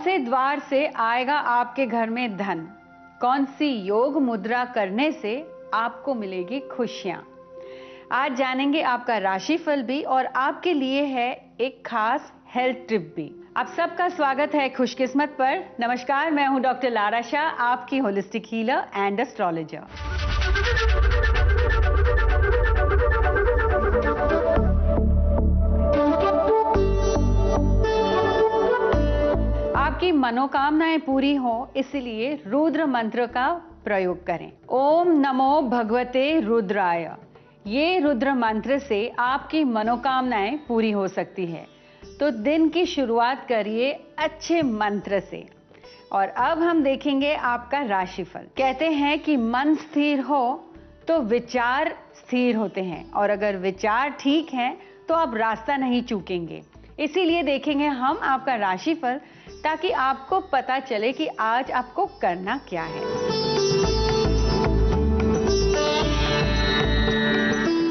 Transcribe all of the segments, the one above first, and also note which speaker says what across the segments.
Speaker 1: से द्वार से आएगा आपके घर में धन? कौन सी योग मुद्रा करने से आपको मिलेगी खुशियां? आज जानेंगे आपका राशिफल भी और आपके लिए है एक खास हेल्थ टिप भी। आप सबका स्वागत है खुशकिस्मत पर। नमस्कार, मैं हूं डॉक्टर लारा शाह, आपकी होलिस्टिक हीलर एंड एस्ट्रोलॉजर। आपकी मनोकामनाएं पूरी हो, इसलिए रुद्र मंत्र का प्रयोग करें। ओम नमो भगवते रुद्राय। ये रुद्र मंत्र से आपकी मनोकामनाएं पूरी हो सकती है। तो दिन की शुरुआत करिए अच्छे मंत्र से। और अब हम देखेंगे आपका राशिफल। कहते हैं कि मन स्थिर हो तो विचार स्थिर होते हैं, और अगर विचार ठीक है तो आप रास्ता नहीं चूकेंगे। इसीलिए देखेंगे हम आपका राशिफल, ताकि आपको पता चले कि आज आपको करना क्या है।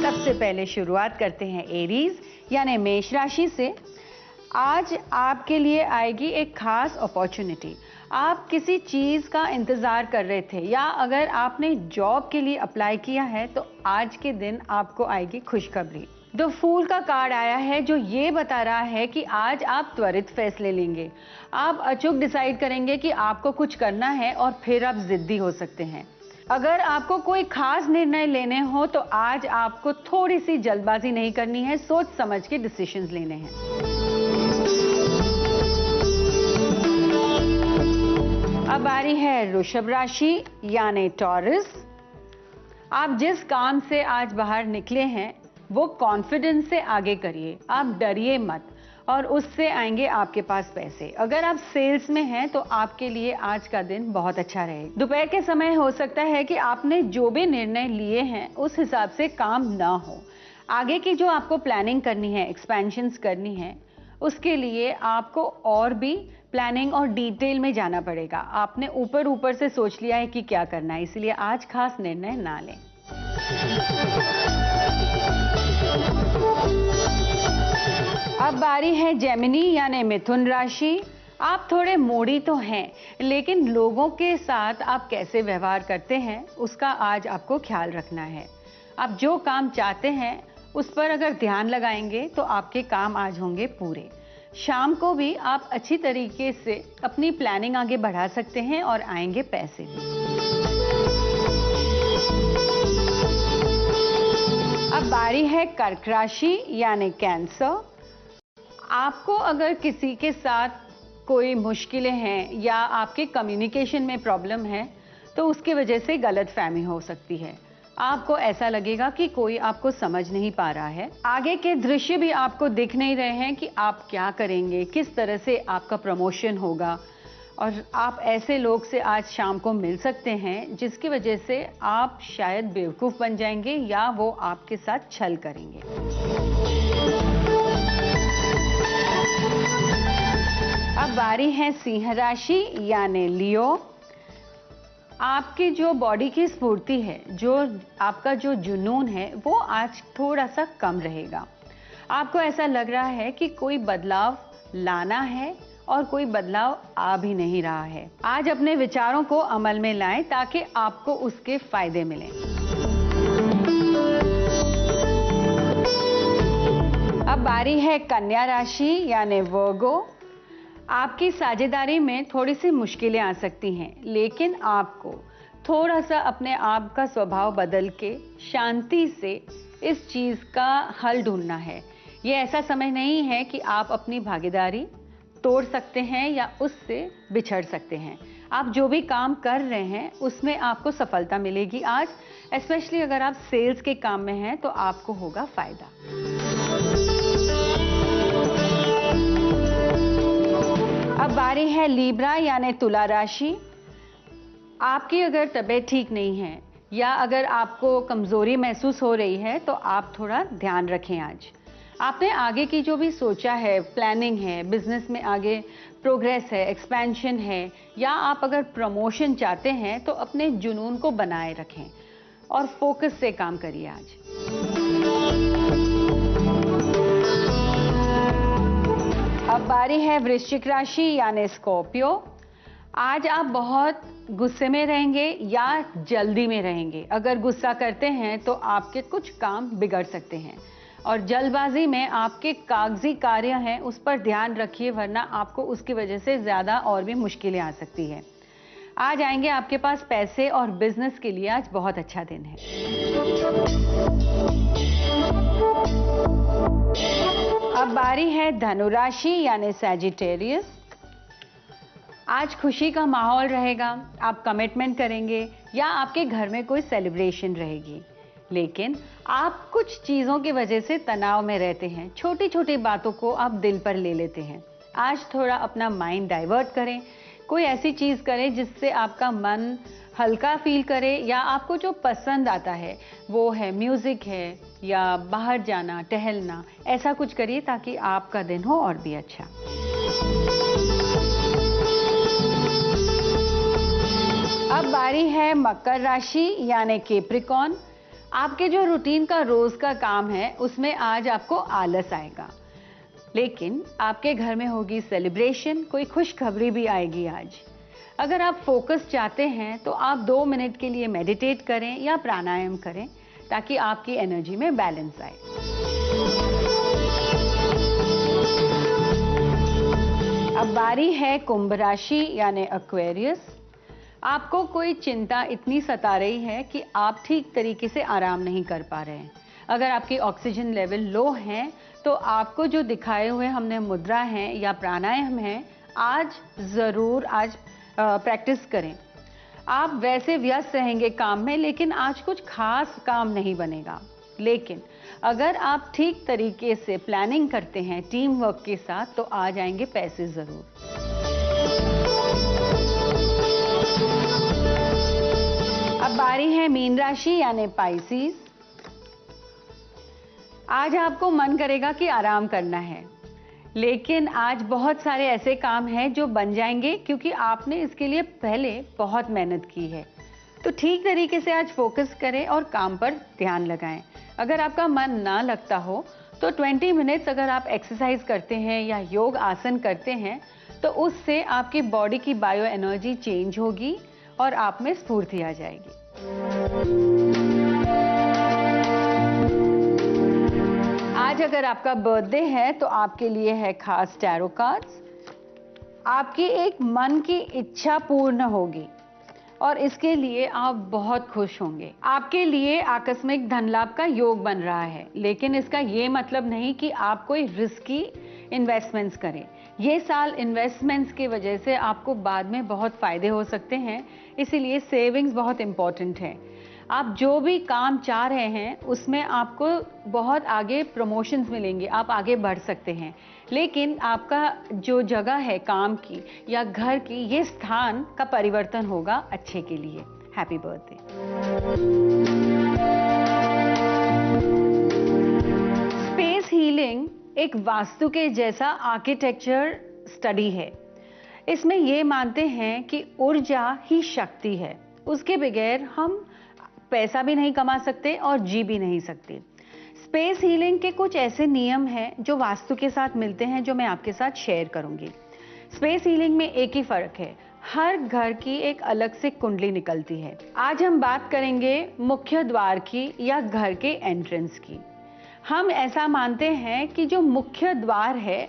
Speaker 1: सबसे पहले शुरुआत करते हैं एरीज यानी मेष राशि से। आज आपके लिए आएगी एक खास अपॉर्चुनिटी। आप किसी चीज का इंतजार कर रहे थे, या अगर आपने जॉब के लिए अप्लाई किया है तो आज के दिन आपको आएगी खुशखबरी। द फूल का कार्ड आया है, जो ये बता रहा है कि आज आप त्वरित फैसले लेंगे। आप अचूक डिसाइड करेंगे कि आपको कुछ करना है, और फिर आप जिद्दी हो सकते हैं। अगर आपको कोई खास निर्णय लेने हो तो आज आपको थोड़ी सी जल्दबाजी नहीं करनी है, सोच समझ के डिसीजंस लेने हैं। अब बारी है वृषभ राशि यानी टॉरस। आप जिस काम से आज बाहर निकले हैं वो कॉन्फिडेंस से आगे करिए, आप डरिए मत, और उससे आएंगे आपके पास पैसे। अगर आप सेल्स में हैं तो आपके लिए आज का दिन बहुत अच्छा रहेगा। दोपहर के समय हो सकता है कि आपने जो भी निर्णय लिए हैं उस हिसाब से काम ना हो। आगे की जो आपको प्लानिंग करनी है, एक्सपेंशंस करनी है, उसके लिए आपको और भी प्लानिंग और डिटेल में जाना पड़ेगा। आपने ऊपर ऊपर से सोच लिया है कि क्या करना है, इसलिए आज खास निर्णय ना लें। अब बारी है जेमिनी यानी मिथुन राशि। आप थोड़े मूडी तो हैं, लेकिन लोगों के साथ आप कैसे व्यवहार करते हैं उसका आज आपको ख्याल रखना है। आप जो काम चाहते हैं उस पर अगर ध्यान लगाएंगे तो आपके काम आज होंगे पूरे। शाम को भी आप अच्छी तरीके से अपनी प्लानिंग आगे बढ़ा सकते हैं और आएंगे पैसे भी। अब बारी है कर्क राशि यानी कैंसर। आपको अगर किसी के साथ कोई मुश्किलें हैं या आपके कम्युनिकेशन में प्रॉब्लम है तो उसकी वजह से गलतफहमी हो सकती है। आपको ऐसा लगेगा कि कोई आपको समझ नहीं पा रहा है। आगे के दृश्य भी आपको दिख नहीं रहे हैं कि आप क्या करेंगे, किस तरह से आपका प्रमोशन होगा। और आप ऐसे लोग से आज शाम को मिल सकते हैं जिसकी वजह से आप शायद बेवकूफ़ बन जाएंगे, या वो आपके साथ छल करेंगे। अब बारी है सिंह राशि यानी लियो। आपकी जो बॉडी की स्फूर्ति है, जो आपका जो जुनून है, वो आज थोड़ा सा कम रहेगा। आपको ऐसा लग रहा है कि कोई बदलाव लाना है और कोई बदलाव आ भी नहीं रहा है। आज अपने विचारों को अमल में लाएं ताकि आपको उसके फायदे मिलें। अब बारी है कन्या राशि यानी वर्गो। आपकी साझेदारी में थोड़ी सी मुश्किलें आ सकती हैं, लेकिन आपको थोड़ा सा अपने आप का स्वभाव बदल के शांति से इस चीज़ का हल ढूंढना है। ये ऐसा समय नहीं है कि आप अपनी भागीदारी तोड़ सकते हैं या उससे बिछड़ सकते हैं। आप जो भी काम कर रहे हैं उसमें आपको सफलता मिलेगी आज। स्पेशली अगर आप सेल्स के काम में हैं तो आपको होगा फायदा। अब बारी है लीब्रा यानी तुला राशि। आपकी अगर तबीयत ठीक नहीं है या अगर आपको कमजोरी महसूस हो रही है तो आप थोड़ा ध्यान रखें। आज आपने आगे की जो भी सोचा है, प्लानिंग है, बिजनेस में आगे प्रोग्रेस है, एक्सपेंशन है, या आप अगर प्रमोशन चाहते हैं तो अपने जुनून को बनाए रखें और फोकस से काम करिए आज। अब अब बारी है वृश्चिक राशि यानी स्कॉर्पियो। आज आप बहुत गुस्से में रहेंगे या जल्दी में रहेंगे। अगर गुस्सा करते हैं तो आपके कुछ काम बिगड़ सकते हैं और जल्दबाजी में आपके कागजी कार्य हैं उस पर ध्यान रखिए, वरना आपको उसकी वजह से ज़्यादा और भी मुश्किलें आ सकती है। आज आएंगे आपके पास पैसे और बिजनेस के लिए आज बहुत अच्छा दिन है। अब बारी है धनु राशि यानी सैजिटेरियस। आज खुशी का माहौल रहेगा, आप कमिटमेंट करेंगे या आपके घर में कोई सेलिब्रेशन रहेगी, लेकिन आप कुछ चीज़ों की वजह से तनाव में रहते हैं। छोटी छोटी बातों को आप दिल पर ले लेते हैं। आज थोड़ा अपना माइंड डाइवर्ट करें, कोई ऐसी चीज़ करें जिससे आपका मन हल्का फील करे, या आपको जो पसंद आता है वो है म्यूज़िक है या बाहर जाना, टहलना, ऐसा कुछ करिए ताकि आपका दिन हो और भी अच्छा। अब बारी है मकर राशि यानी कैप्रिकॉर्न। आपके जो रूटीन का रोज का काम है उसमें आज आपको आलस आएगा, लेकिन आपके घर में होगी सेलिब्रेशन, कोई खुशखबरी भी आएगी आज। अगर आप फोकस चाहते हैं तो आप 2 मिनट के लिए मेडिटेट करें या प्राणायाम करें ताकि आपकी एनर्जी में बैलेंस आए। अब बारी है कुंभ राशि यानी एक्वेरियस। आपको कोई चिंता इतनी सता रही है कि आप ठीक तरीके से आराम नहीं कर पा रहे हैं। अगर आपकी ऑक्सीजन लेवल लो है तो आपको जो दिखाए हुए हमने मुद्रा हैं या प्राणायाम हैं, आज ज़रूर प्रैक्टिस करें। आप वैसे व्यस्त रहेंगे काम में, लेकिन आज कुछ खास काम नहीं बनेगा। लेकिन अगर आप ठीक तरीके से प्लानिंग करते हैं टीम वर्क के साथ, तो आ जाएंगे पैसे ज़रूर। अब बारी है मीन राशि यानी पाइसेस। आज आपको मन करेगा कि आराम करना है, लेकिन आज बहुत सारे ऐसे काम हैं जो बन जाएंगे क्योंकि आपने इसके लिए पहले बहुत मेहनत की है। तो ठीक तरीके से आज फोकस करें और काम पर ध्यान लगाएं। अगर आपका मन ना लगता हो तो 20 मिनट्स अगर आप एक्सरसाइज करते हैं या योग आसन करते हैं तो उससे आपकी बॉडी की बायो एनर्जी चेंज होगी और आप में स्फूर्ति आ जाएगी। आज अगर आपका बर्थडे है तो आपके लिए है खास टैरो कार्ड्स। आपकी एक मन की इच्छा पूर्ण होगी और इसके लिए आप बहुत खुश होंगे। आपके लिए आकस्मिक धन लाभ का योग बन रहा है, लेकिन इसका ये मतलब नहीं कि आप कोई रिस्की इन्वेस्टमेंट्स करें। ये साल इन्वेस्टमेंट्स की वजह से आपको बाद में बहुत फायदे हो सकते हैं, इसीलिए सेविंग्स बहुत इंपॉर्टेंट है। आप जो भी काम चाह रहे हैं उसमें आपको बहुत आगे प्रमोशंस मिलेंगे, आप आगे बढ़ सकते हैं, लेकिन आपका जो जगह है काम की या घर की, ये स्थान का परिवर्तन होगा अच्छे के लिए। Happy birthday. स्पेस हीलिंग एक वास्तु के जैसा आर्किटेक्चर स्टडी है। इसमें ये मानते हैं कि ऊर्जा ही शक्ति है, उसके बगैर हम पैसा भी नहीं कमा सकते और जी भी नहीं सकते। स्पेस हीलिंग के कुछ ऐसे नियम हैं जो वास्तु के साथ मिलते हैं, जो मैं आपके साथ शेयर करूंगी। स्पेस हीलिंग में एक ही फर्क है, हर घर की एक अलग से कुंडली निकलती है। आज हम बात करेंगे मुख्य द्वार की या घर के एंट्रेंस की। हम ऐसा मानते हैं कि जो मुख्य द्वार है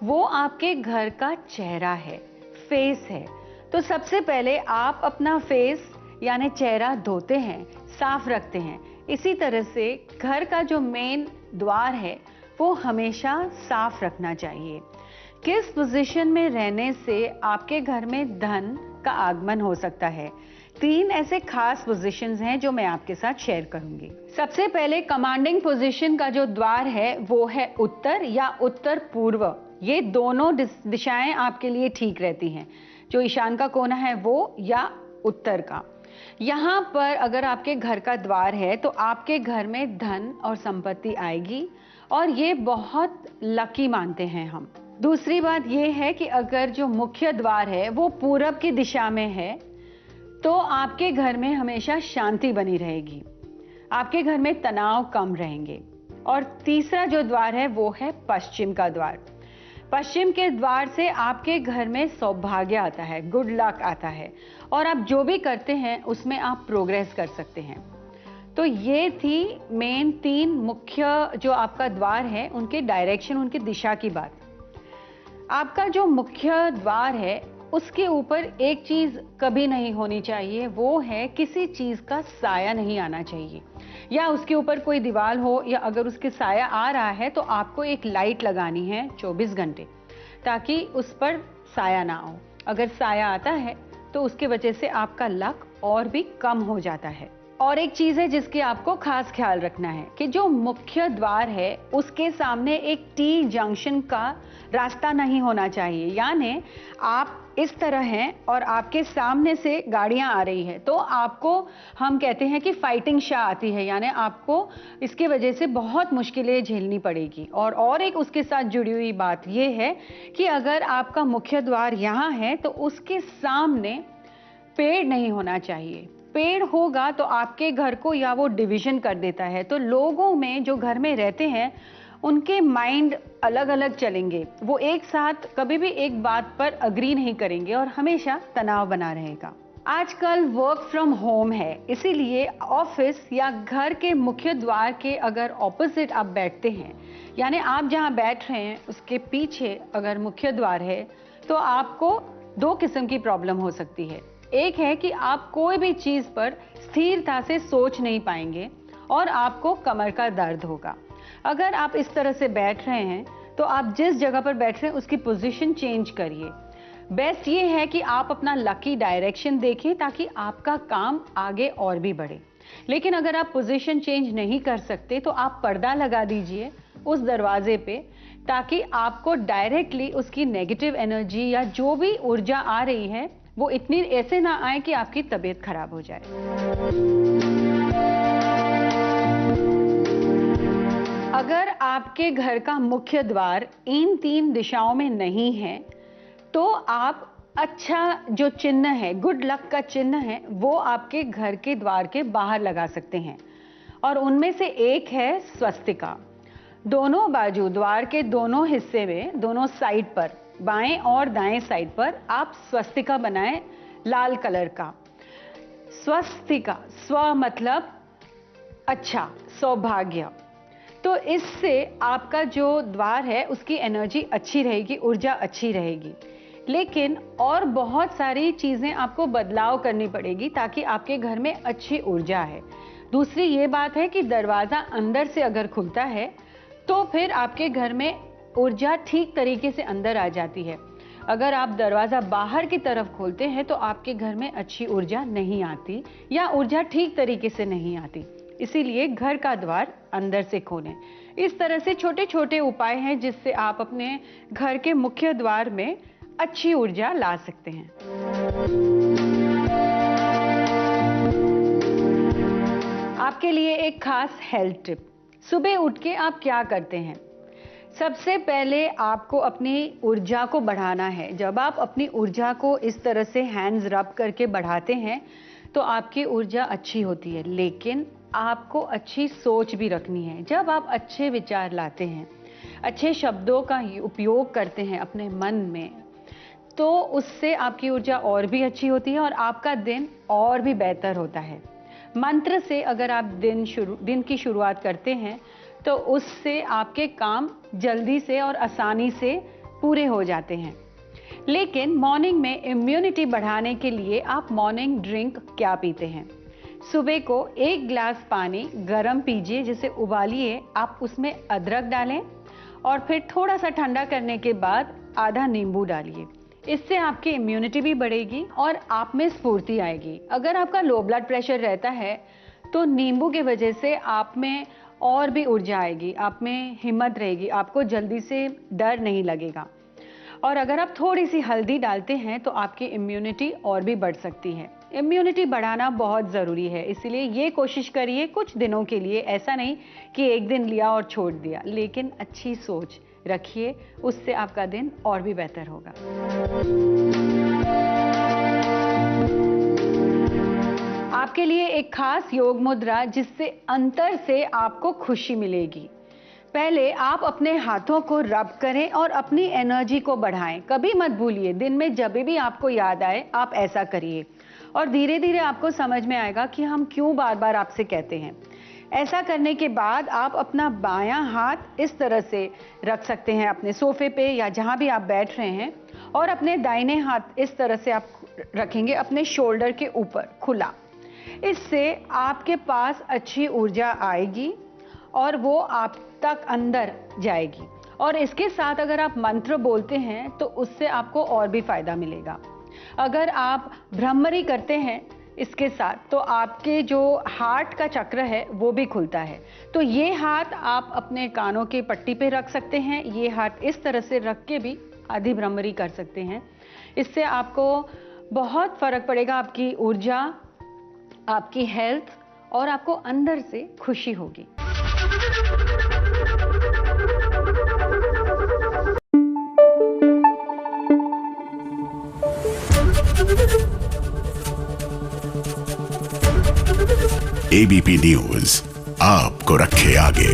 Speaker 1: वो आपके घर का चेहरा है, फेस है। तो सबसे पहले आप अपना फेस यानी चेहरा धोते हैं, साफ रखते हैं। इसी तरह से घर का जो मेन द्वार है वो हमेशा साफ रखना चाहिए। किस पोजीशन में रहने से आपके घर में धन का आगमन हो सकता है? 3 ऐसे खास पोजीशंस हैं जो मैं आपके साथ शेयर करूंगी। सबसे पहले कमांडिंग पोजीशन का जो द्वार है वो है उत्तर या उत्तर पूर्व। ये दोनों दिशाएं आपके लिए ठीक रहती हैं, जो ईशान का कोना है वो या उत्तर का। यहाँ पर अगर आपके घर का द्वार है तो आपके घर में धन और संपत्ति आएगी और ये बहुत लकी मानते हैं हम। दूसरी बात ये है कि अगर जो मुख्य द्वार है वो पूरब की दिशा में है तो आपके घर में हमेशा शांति बनी रहेगी, आपके घर में तनाव कम रहेंगे। और तीसरा जो द्वार है वो है पश्चिम का द्वार। पश्चिम के द्वार से आपके घर में सौभाग्य आता है, गुड लक आता है और आप जो भी करते हैं उसमें आप प्रोग्रेस कर सकते हैं। तो ये थी मेन 3 मुख्य जो आपका द्वार है उनके डायरेक्शन, उनकी दिशा की बात। आपका जो मुख्य द्वार है उसके ऊपर एक चीज कभी नहीं होनी चाहिए, वो है किसी चीज का साया नहीं आना चाहिए, या उसके ऊपर कोई दीवार हो, या अगर उसके साया आ रहा है तो आपको एक लाइट लगानी है 24 घंटे, ताकि उस पर साया ना हो। अगर साया आता है तो उसके वजह से आपका लक और भी कम हो जाता है। और एक चीज है जिसकी आपको खास ख्याल रखना है कि जो मुख्य द्वार है उसके सामने एक टी जंक्शन का रास्ता नहीं होना चाहिए, यानी आप इस तरह हैं और आपके सामने से गाड़ियां आ रही है तो आपको, हम कहते हैं कि फाइटिंग शाह आती है, यानी आपको इसके वजह से बहुत मुश्किलें झेलनी पड़ेगी। और एक उसके साथ जुड़ी हुई बात यह है कि अगर आपका मुख्य द्वार यहाँ है तो उसके सामने पेड़ नहीं होना चाहिए। पेड़ होगा तो आपके घर को या वो डिवीजन कर देता है, तो लोगों में जो घर में रहते हैं उनके माइंड अलग अलग चलेंगे, वो एक साथ कभी भी एक बात पर अग्री नहीं करेंगे और हमेशा तनाव बना रहेगा। आजकल वर्क फ्रॉम होम है, इसीलिए ऑफिस या घर के मुख्य द्वार के अगर ऑपोजिट आप बैठते हैं, यानी आप जहां बैठ रहे हैं उसके पीछे अगर मुख्य द्वार है, तो आपको 2 किस्म की प्रॉब्लम हो सकती है। एक है कि आप कोई भी चीज पर स्थिरता से सोच नहीं पाएंगे और आपको कमर का दर्द होगा। अगर आप इस तरह से बैठ रहे हैं तो आप जिस जगह पर बैठ रहे हैं उसकी पोजीशन चेंज करिए। बेस्ट ये है कि आप अपना लकी डायरेक्शन देखें ताकि आपका काम आगे और भी बढ़े। लेकिन अगर आप पोजीशन चेंज नहीं कर सकते तो आप पर्दा लगा दीजिए उस दरवाजे पे, ताकि आपको डायरेक्टली उसकी नेगेटिव एनर्जी या जो भी ऊर्जा आ रही है वो इतनी ऐसे ना आए कि आपकी तबीयत खराब हो जाए। अगर आपके घर का मुख्य द्वार इन 3 दिशाओं में नहीं है तो आप अच्छा जो चिन्ह है, गुड लक का चिन्ह है, वो आपके घर के द्वार के बाहर लगा सकते हैं। और उनमें से एक है स्वस्तिका। दोनों बाजू, द्वार के दोनों हिस्से में, दोनों साइड पर, बाएं और दाएं साइड पर आप स्वस्तिका बनाएं लाल कलर का। स्वस्तिका, स्व मतलब अच्छा, सौभाग्य। तो इससे आपका जो द्वार है उसकी एनर्जी अच्छी रहेगी, ऊर्जा अच्छी रहेगी। लेकिन और बहुत सारी चीजें आपको बदलाव करनी पड़ेगी ताकि आपके घर में अच्छी ऊर्जा है। दूसरी ये बात है कि दरवाजा अंदर से अगर खुलता है तो फिर आपके घर में ऊर्जा ठीक तरीके से अंदर आ जाती है। अगर आप दरवाजा बाहर की तरफ खोलते हैं तो आपके घर में अच्छी ऊर्जा नहीं आती या ऊर्जा ठीक तरीके से नहीं आती। इसीलिए घर का द्वार अंदर से खोलें। इस तरह से छोटे छोटे उपाय हैं जिससे आप अपने घर के मुख्य द्वार में अच्छी ऊर्जा ला सकते हैं। आपके लिए एक खास हेल्थ टिप। सुबह उठ के आप क्या करते हैं? सबसे पहले आपको अपनी ऊर्जा को बढ़ाना है। जब आप अपनी ऊर्जा को इस तरह से हैंड्स रब करके बढ़ाते हैं तो आपकी ऊर्जा अच्छी होती है। लेकिन आपको अच्छी सोच भी रखनी है। जब आप अच्छे विचार लाते हैं, अच्छे शब्दों का उपयोग करते हैं अपने मन में, तो उससे आपकी ऊर्जा और भी अच्छी होती है और आपका दिन और भी बेहतर होता है। मंत्र से अगर आप दिन की शुरुआत करते हैं तो उससे आपके काम जल्दी से और आसानी से पूरे हो जाते हैं। लेकिन मॉर्निंग में इम्यूनिटी बढ़ाने के लिए आप मॉर्निंग ड्रिंक क्या पीते हैं? सुबह को 1 गिलास पानी गर्म पीजिए, जिसे उबालिए, आप उसमें अदरक डालें और फिर थोड़ा सा ठंडा करने के बाद आधा नींबू डालिए। इससे आपकी इम्यूनिटी भी बढ़ेगी और आप में स्फूर्ति आएगी। अगर आपका लो ब्लड प्रेशर रहता है तो नींबू की वजह से आप में और भी ऊर्जा आएगी, आप में हिम्मत रहेगी, आपको जल्दी से डर नहीं लगेगा। और अगर आप थोड़ी सी हल्दी डालते हैं तो आपकी इम्यूनिटी और भी बढ़ सकती है। इम्यूनिटी बढ़ाना बहुत ज़रूरी है, इसलिए ये कोशिश करिए कुछ दिनों के लिए, ऐसा नहीं कि एक दिन लिया और छोड़ दिया, लेकिन अच्छी सोच रखिए, उससे आपका दिन और भी बेहतर होगा। आपके लिए एक खास योग मुद्रा जिससे अंतर से आपको खुशी मिलेगी। पहले आप अपने हाथों को रब करें और अपनी एनर्जी को बढ़ाएं। कभी मत भूलिए, दिन में जब भी आपको याद आए आप ऐसा करिए और धीरे धीरे आपको समझ में आएगा कि हम क्यों बार बार आपसे कहते हैं। ऐसा करने के बाद आप अपना बायां हाथ इस तरह से रख सकते हैं अपने सोफे पे या जहां भी आप बैठ रहे हैं, और अपने दाहिने हाथ इस तरह से आप रखेंगे अपने शोल्डर के ऊपर खुला। इससे आपके पास अच्छी ऊर्जा आएगी और वो आप तक अंदर जाएगी। और इसके साथ अगर आप मंत्र बोलते हैं तो उससे आपको और भी फायदा मिलेगा। अगर आप भ्रमरी करते हैं इसके साथ तो आपके जो हार्ट का चक्र है वो भी खुलता है। तो ये हाथ आप अपने कानों की पट्टी पे रख सकते हैं, ये हाथ इस तरह से रख के भी आधी भ्रमरी कर सकते हैं। इससे आपको बहुत फर्क पड़ेगा, आपकी ऊर्जा, आपकी हेल्थ और आपको अंदर से खुशी होगी।
Speaker 2: एबीपी न्यूज आपको रखे आगे।